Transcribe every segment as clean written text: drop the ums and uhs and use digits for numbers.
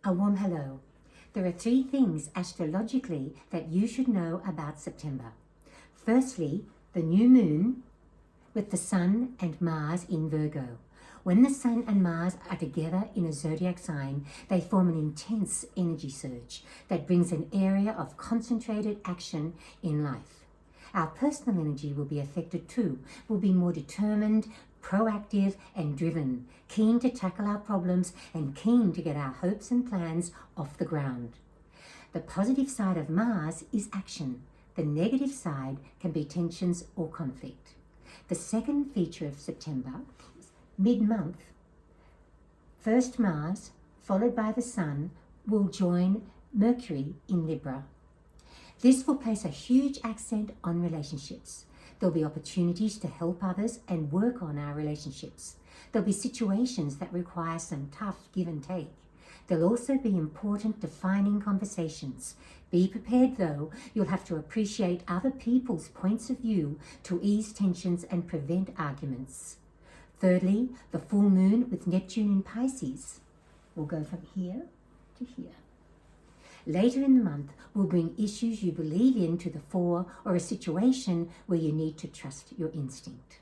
A warm hello. There are 3 things astrologically that you should know about September. Firstly, the new moon with the Sun and Mars in Virgo. When the Sun and Mars are together in a zodiac sign, they form an intense energy surge that brings an area of concentrated action in life. Our personal energy will be affected too. We'll be more determined, proactive and driven, keen to tackle our problems and keen to get our hopes and plans off the ground. The positive side of Mars is action. The negative side can be tensions or conflict. The second feature of September is mid-month. First Mars, followed by the Sun, will join Mercury in Libra. This will place a huge accent on relationships. There'll be opportunities to help others and work on our relationships. There'll be situations that require some tough give and take. There'll also be important defining conversations. Be prepared though, you'll have to appreciate other people's points of view to ease tensions and prevent arguments. Thirdly, the full moon with Neptune in Pisces will go from here to here. Later in the month will bring issues you believe in to the fore or a situation where you need to trust your instinct.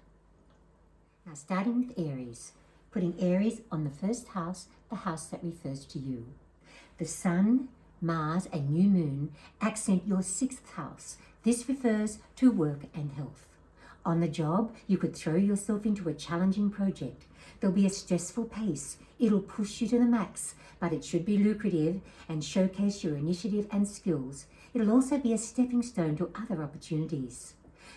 Now starting with Aries, putting Aries on the first house, the house that refers to you. The Sun, Mars and new moon accent your 6th house. This refers to work and health. On the job, you could throw yourself into a challenging project. There'll be a stressful pace. It'll push you to the max, but it should be lucrative and showcase your initiative and skills. It'll also be a stepping stone to other opportunities.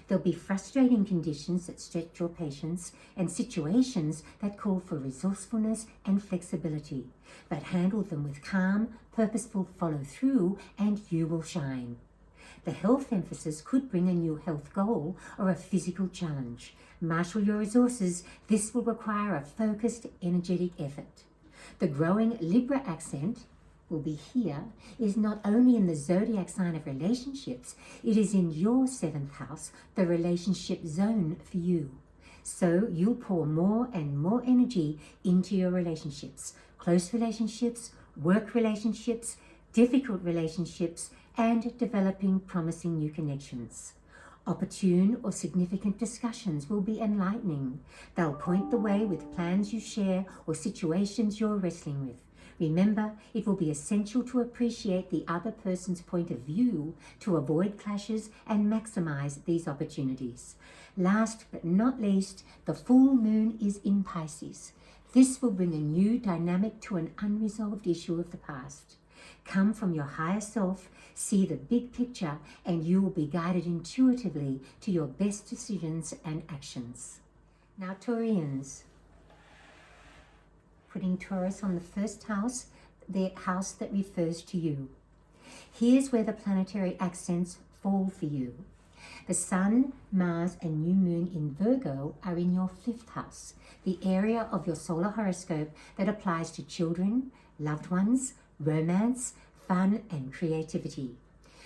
There'll be frustrating conditions that stretch your patience and situations that call for resourcefulness and flexibility, but handle them with calm, purposeful follow-through and you will shine. The health emphasis could bring a new health goal or a physical challenge. Marshal your resources. This will require a focused, energetic effort. The growing Libra accent will be here is not only in the zodiac sign of relationships, it is in your 7th house, the relationship zone for you. So you'll pour more and more energy into your relationships, close relationships, work relationships, difficult relationships, and developing promising new connections. Opportune or significant discussions will be enlightening. They'll point the way with plans you share or situations you're wrestling with. Remember, it will be essential to appreciate the other person's point of view to avoid clashes and maximize these opportunities. Last but not least, the full moon is in Pisces. This will bring a new dynamic to an unresolved issue of the past. Come from your higher self, see the big picture, and you will be guided intuitively to your best decisions and actions. Now, Taurians, putting Taurus on the first house, the house that refers to you. Here's where the planetary accents fall for you. The Sun, Mars and new moon in Virgo are in your 5th house, the area of your solar horoscope that applies to children, loved ones, romance, fun and creativity.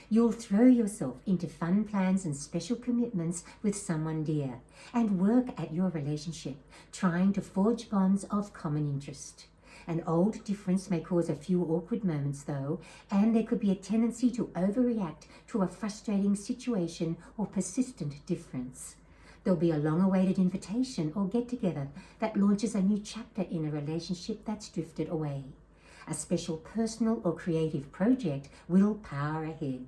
You'll throw yourself into fun plans and special commitments with someone dear and work at your relationship, trying to forge bonds of common interest. An old difference may cause a few awkward moments though, and there could be a tendency to overreact to a frustrating situation or persistent difference. There'll be a long-awaited invitation or get-together that launches a new chapter in a relationship that's drifted away. A special personal or creative project will power ahead.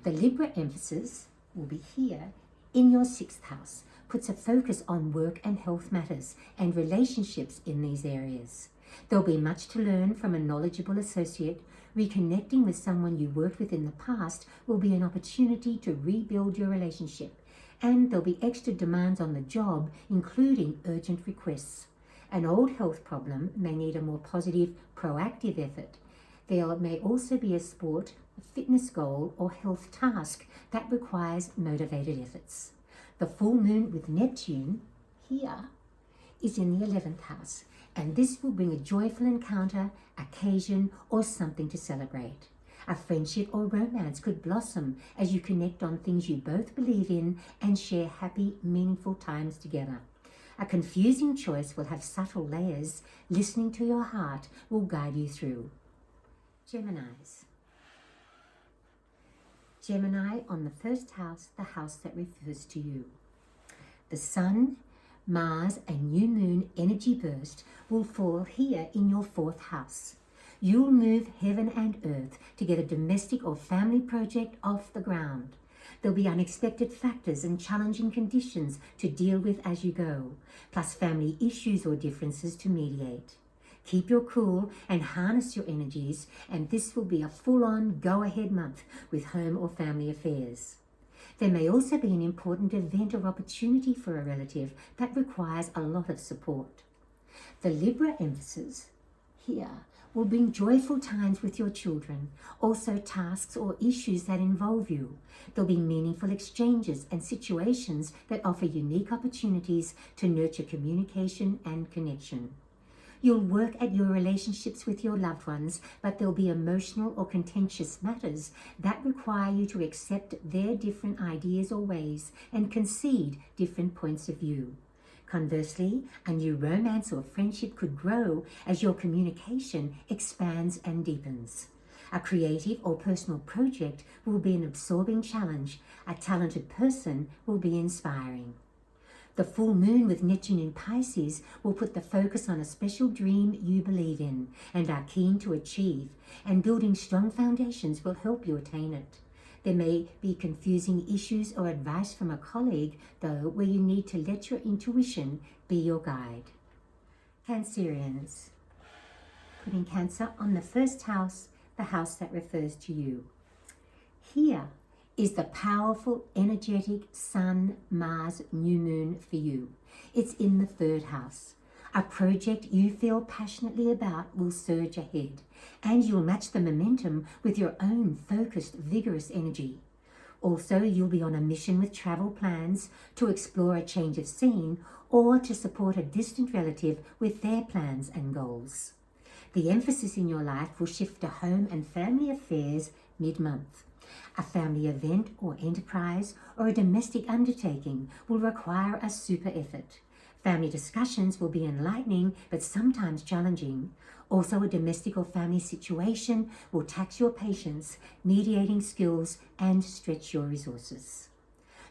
The Libra emphasis will be here in your 6th house, puts a focus on work and health matters and relationships in these areas. There'll be much to learn from a knowledgeable associate. Reconnecting with someone you worked with in the past will be an opportunity to rebuild your relationship, and there'll be extra demands on the job, including urgent requests. An old health problem may need a more positive, proactive effort. There may also be a sport, a fitness goal, or health task that requires motivated efforts. The full moon with Neptune here is in the 11th house, and this will bring a joyful encounter, occasion, or something to celebrate. A friendship or romance could blossom as you connect on things you both believe in and share happy, meaningful times together. A confusing choice will have subtle layers. Listening to your heart will guide you through. Geminis. Gemini on the first house, the house that refers to you. The Sun, Mars and new moon energy burst will fall here in your fourth house. You'll move heaven and earth to get a domestic or family project off the ground. There'll be unexpected factors and challenging conditions to deal with as you go, plus family issues or differences to mediate. Keep your cool and harness your energies, and this will be a full-on go-ahead month with home or family affairs. There may also be an important event or opportunity for a relative that requires a lot of support. The Libra emphasis here will bring joyful times with your children, also tasks or issues that involve you. There'll be meaningful exchanges and situations that offer unique opportunities to nurture communication and connection. You'll work at your relationships with your loved ones, but there'll be emotional or contentious matters that require you to accept their different ideas or ways and concede different points of view. Conversely, a new romance or friendship could grow as your communication expands and deepens. A creative or personal project will be an absorbing challenge. A talented person will be inspiring. The full moon with Neptune in Pisces will put the focus on a special dream you believe in and are keen to achieve, and building strong foundations will help you attain it. There may be confusing issues or advice from a colleague, though, where you need to let your intuition be your guide. Cancerians. Putting Cancer on the first house, the house that refers to you. Here is the powerful, energetic Sun, Mars, new moon for you. It's in the third house. A project you feel passionately about will surge ahead, and you'll match the momentum with your own focused, vigorous energy. Also, you'll be on a mission with travel plans to explore a change of scene or to support a distant relative with their plans and goals. The emphasis in your life will shift to home and family affairs mid-month. A family event or enterprise or a domestic undertaking will require a super effort. Family discussions will be enlightening but sometimes challenging. Also, a domestic or family situation will tax your patience, mediating skills, and stretch your resources.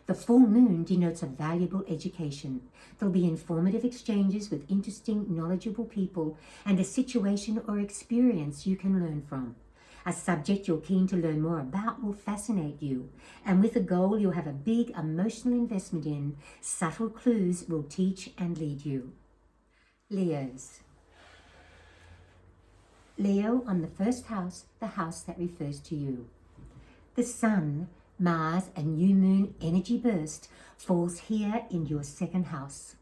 The full moon denotes a valuable education. There'll be informative exchanges with interesting, knowledgeable people and a situation or experience you can learn from. A subject you're keen to learn more about will fascinate you, and with a goal you'll have a big emotional investment in, subtle clues will teach and lead you. Leos. Leo on the first house, the house that refers to you. The Sun, Mars and new moon energy burst falls here in your second house.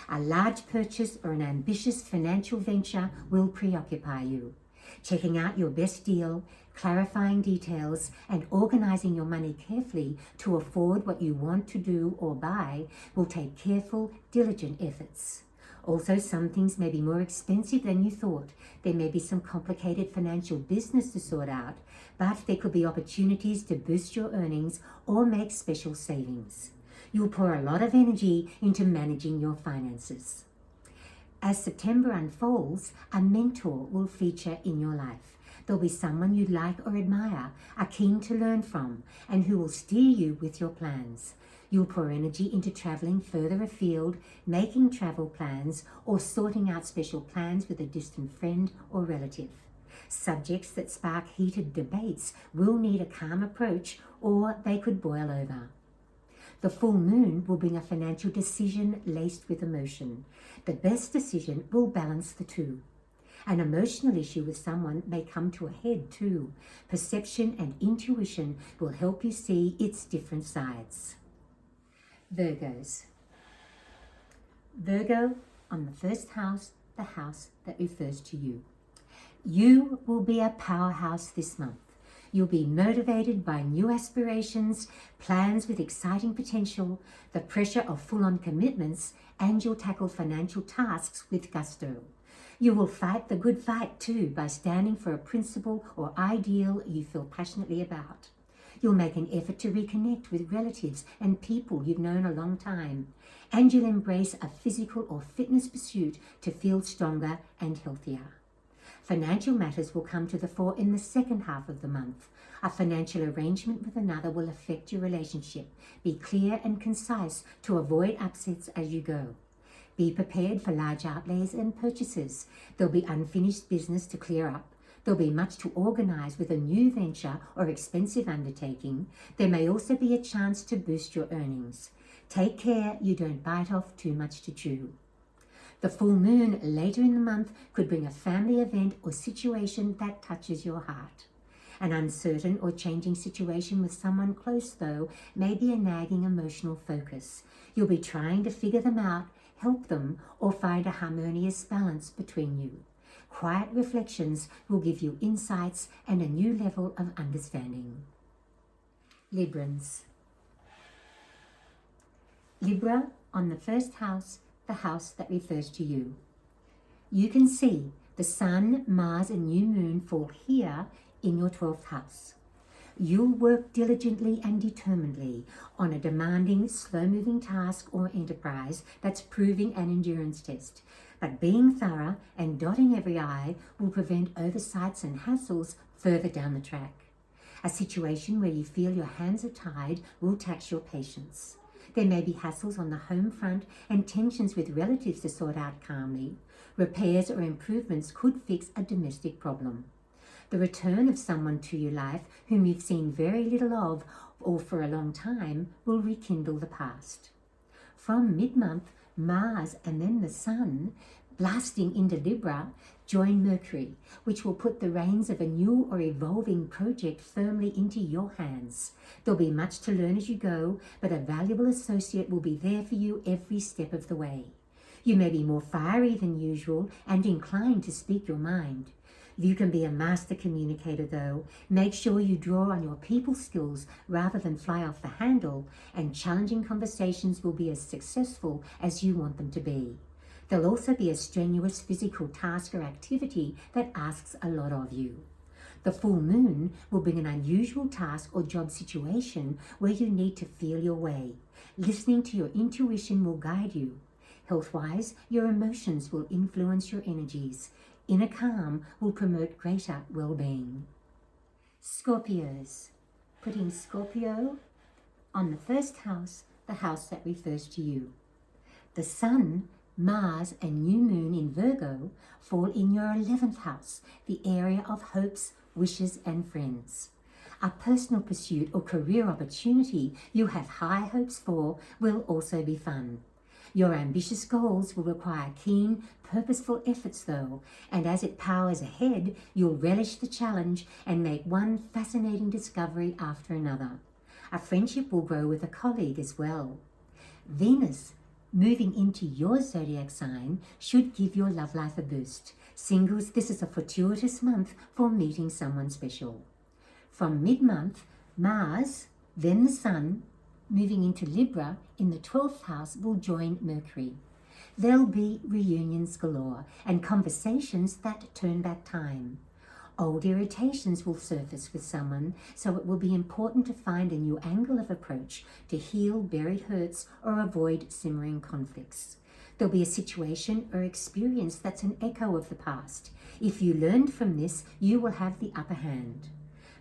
A large purchase or an ambitious financial venture will preoccupy you. Checking out your best deal, clarifying details, and organizing your money carefully to afford what you want to do or buy will take careful, diligent efforts. Also, some things may be more expensive than you thought. There may be some complicated financial business to sort out, but there could be opportunities to boost your earnings or make special savings. You'll pour a lot of energy into managing your finances. As September unfolds, a mentor will feature in your life. There'll be someone you like or admire, are keen to learn from, and who will steer you with your plans. You'll pour energy into traveling further afield, making travel plans, or sorting out special plans with a distant friend or relative. Subjects that spark heated debates will need a calm approach, or they could boil over. The full moon will bring a financial decision laced with emotion. The best decision will balance the two. An emotional issue with someone may come to a head too. Perception and intuition will help you see its different sides. Virgos. Virgo on the first house, the house that refers to you. You will be a powerhouse this month. You'll be motivated by new aspirations, plans with exciting potential, the pressure of full-on commitments, and you'll tackle financial tasks with gusto. You will fight the good fight too by standing for a principle or ideal you feel passionately about. You'll make an effort to reconnect with relatives and people you've known a long time, and you'll embrace a physical or fitness pursuit to feel stronger and healthier. Financial matters will come to the fore in the second half of the month. A financial arrangement with another will affect your relationship. Be clear and concise to avoid upsets as you go. Be prepared for large outlays and purchases. There'll be unfinished business to clear up. There'll be much to organise with a new venture or expensive undertaking. There may also be a chance to boost your earnings. Take care you don't bite off too much to chew. The full moon later in the month could bring a family event or situation that touches your heart. An uncertain or changing situation with someone close, though, may be a nagging emotional focus. You'll be trying to figure them out, help them, or find a harmonious balance between you. Quiet reflections will give you insights and a new level of understanding. Librans. Libra on the first house, the house that refers to you. You can see the Sun, Mars and new moon fall here in your 12th house. You'll work diligently and determinedly on a demanding, slow-moving task or enterprise that's proving an endurance test. But being thorough and dotting every I will prevent oversights and hassles further down the track. A situation where you feel your hands are tied will tax your patience. There may be hassles on the home front and tensions with relatives to sort out calmly. Repairs or improvements could fix a domestic problem. The return of someone to your life whom you've seen very little of or for a long time will rekindle the past. From mid-month, Mars and then the Sun, blasting into Libra, join Mercury, which will put the reins of a new or evolving project firmly into your hands. There'll be much to learn as you go, but a valuable associate will be there for you every step of the way. You may be more fiery than usual and inclined to speak your mind. You can be a master communicator though. Make sure you draw on your people skills rather than fly off the handle, and challenging conversations will be as successful as you want them to be. There'll also be a strenuous physical task or activity that asks a lot of you. The full moon will bring an unusual task or job situation where you need to feel your way. Listening to your intuition will guide you. Health-wise, your emotions will influence your energies. Inner calm will promote greater well-being. Scorpios. Putting Scorpio on the first house, the house that refers to you. The Sun, Mars and new moon in Virgo fall in your 11th house, the area of hopes, wishes and friends. A personal pursuit or career opportunity you have high hopes for will also be fun. Your ambitious goals will require keen, purposeful efforts though, and as it powers ahead, you'll relish the challenge and make one fascinating discovery after another. A friendship will grow with a colleague as well. Venus, moving into your zodiac sign, should give your love life a boost. Singles, this is a fortuitous month for meeting someone special. From mid-month, Mars, then the Sun, moving into Libra in the 12th house will join Mercury. There'll be reunions galore and conversations that turn back time. Old irritations will surface with someone, so it will be important to find a new angle of approach to heal buried hurts or avoid simmering conflicts. There'll be a situation or experience that's an echo of the past. If you learned from this, you will have the upper hand.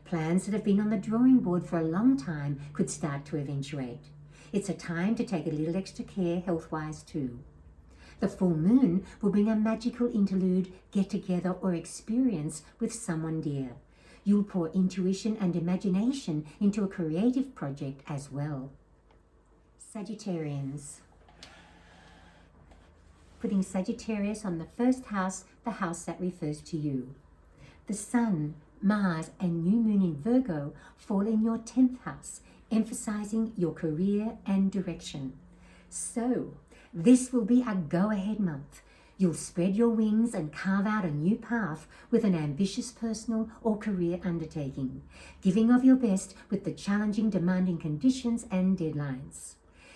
Plans that have been on the drawing board for a long time could start to eventuate. It's a time to take a little extra care health-wise too. The full moon will bring a magical interlude, get-together or experience with someone dear. You'll pour intuition and imagination into a creative project as well. Sagittarians. Putting Sagittarius on the first house, the house that refers to you. The Sun, Mars and new moon in Virgo fall in your 10th house, emphasizing your career and direction. So, this will be a go-ahead month. You'll spread your wings and carve out a new path with an ambitious personal or career undertaking, giving of your best with the challenging, demanding conditions and deadlines.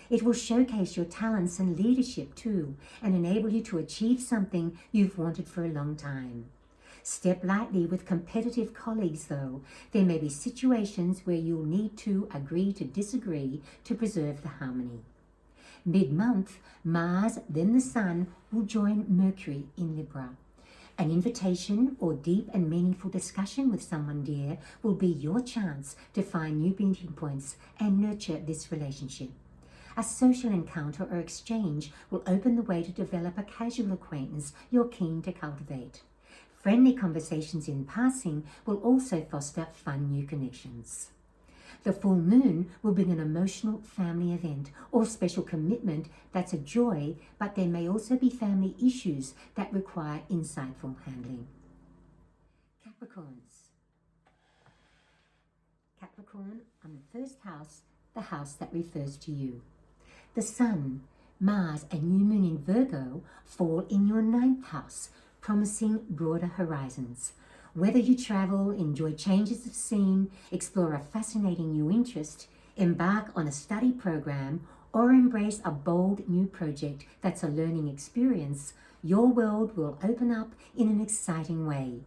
It will showcase your talents and leadership too, and enable you to achieve something you've wanted for a long time. Step lightly with competitive colleagues though. There may be situations where you'll need to agree to disagree to preserve the harmony. Mid-month, Mars, then the Sun, will join Mercury in Libra. An invitation or deep and meaningful discussion with someone dear will be your chance to find new meeting points and nurture this relationship. A social encounter or exchange will open the way to develop a casual acquaintance you're keen to cultivate. Friendly conversations in passing will also foster fun new connections. The full moon will bring an emotional family event or special commitment that's a joy, but there may also be family issues that require insightful handling. Capricorns. Capricorn, on the first house, the house that refers to you. The Sun, Mars and new moon in Virgo fall in your 9th house, promising broader horizons. Whether you travel, enjoy changes of scene, explore a fascinating new interest, embark on a study program, or embrace a bold new project that's a learning experience, your world will open up in an exciting way.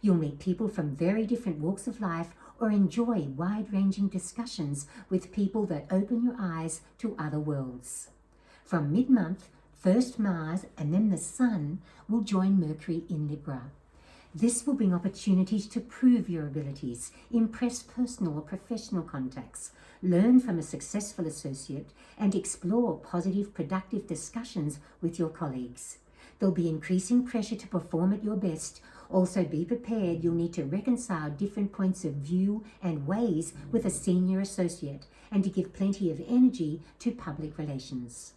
You'll meet people from very different walks of life or enjoy wide-ranging discussions with people that open your eyes to other worlds. From mid-month, first Mars and then the Sun will join Mercury in Libra. This will bring opportunities to prove your abilities, impress personal or professional contacts, learn from a successful associate, and explore positive, productive discussions with your colleagues. There'll be increasing pressure to perform at your best. Also be prepared, you'll need to reconcile different points of view and ways with a senior associate, and to give plenty of energy to public relations.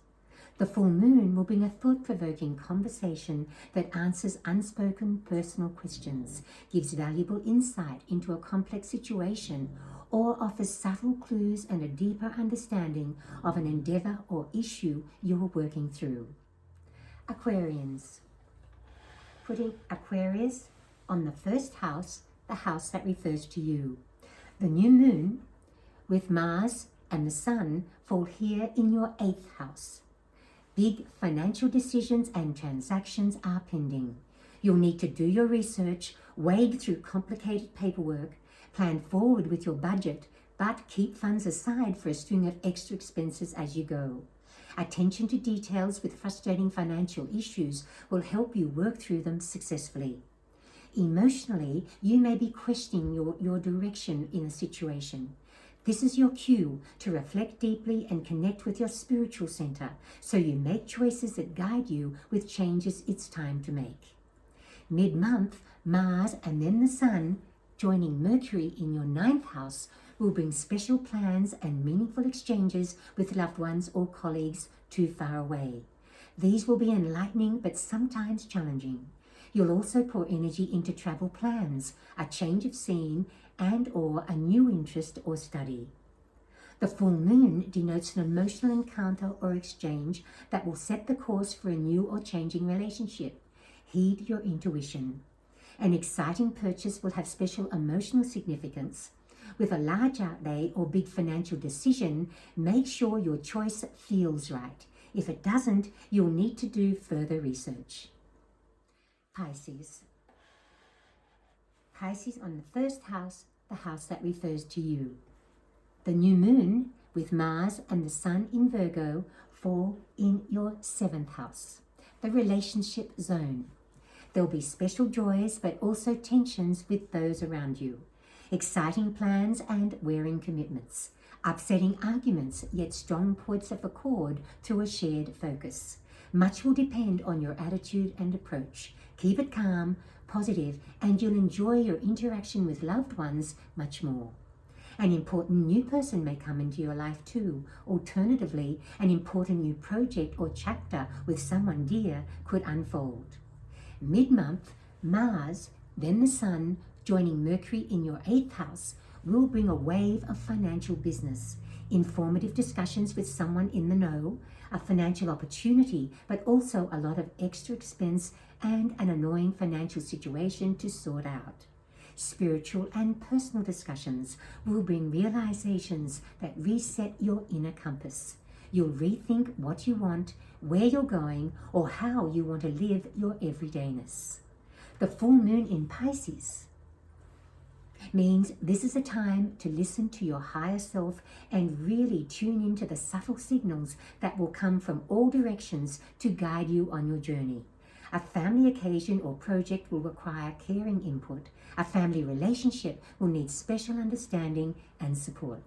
The full moon will bring a thought-provoking conversation that answers unspoken personal questions, gives valuable insight into a complex situation, or offers subtle clues and a deeper understanding of an endeavor or issue you're working through. Aquarians. Putting Aquarius on the first house, the house that refers to you. The new moon with Mars and the Sun fall here in your 8th house. Big financial decisions and transactions are pending. You'll need to do your research, wade through complicated paperwork, plan forward with your budget, but keep funds aside for a string of extra expenses as you go. Attention to details with frustrating financial issues will help you work through them successfully. Emotionally, you may be questioning your direction in a situation. This is your cue to reflect deeply and connect with your spiritual center, so you make choices that guide you with changes it's time to make. Mid-month, Mars and then the Sun, joining Mercury in your 9th house, will bring special plans and meaningful exchanges with loved ones or colleagues too far away. These will be enlightening but sometimes challenging. You'll also pour energy into travel plans, a change of scene, and or a new interest or study. The full moon denotes an emotional encounter or exchange that will set the course for a new or changing relationship. Heed your intuition. An exciting purchase will have special emotional significance. With a large outlay or big financial decision, make sure your choice feels right. If it doesn't, you'll need to do further research. Pisces. Pisces on the first house, the house that refers to you. The new moon with Mars and the Sun in Virgo fall in your 7th house, the relationship zone. There'll be special joys but also tensions with those around you. Exciting plans and wearing commitments. Upsetting arguments, yet strong points of accord through a shared focus. Much will depend on your attitude and approach. Keep it calm, positive, and you'll enjoy your interaction with loved ones much more. An important new person may come into your life too. Alternatively, an important new project or chapter with someone dear could unfold. Mid-month, Mars, then the Sun, joining Mercury in your 8th house, will bring a wave of financial business, informative discussions with someone in the know, a financial opportunity, but also a lot of extra expense and an annoying financial situation to sort out. Spiritual and personal discussions will bring realizations that reset your inner compass. You'll rethink what you want, where you're going, or how you want to live your everydayness. The full moon in Pisces means this is a time to listen to your higher self and really tune into the subtle signals that will come from all directions to guide you on your journey. A family occasion or project will require caring input. A family relationship will need special understanding and support.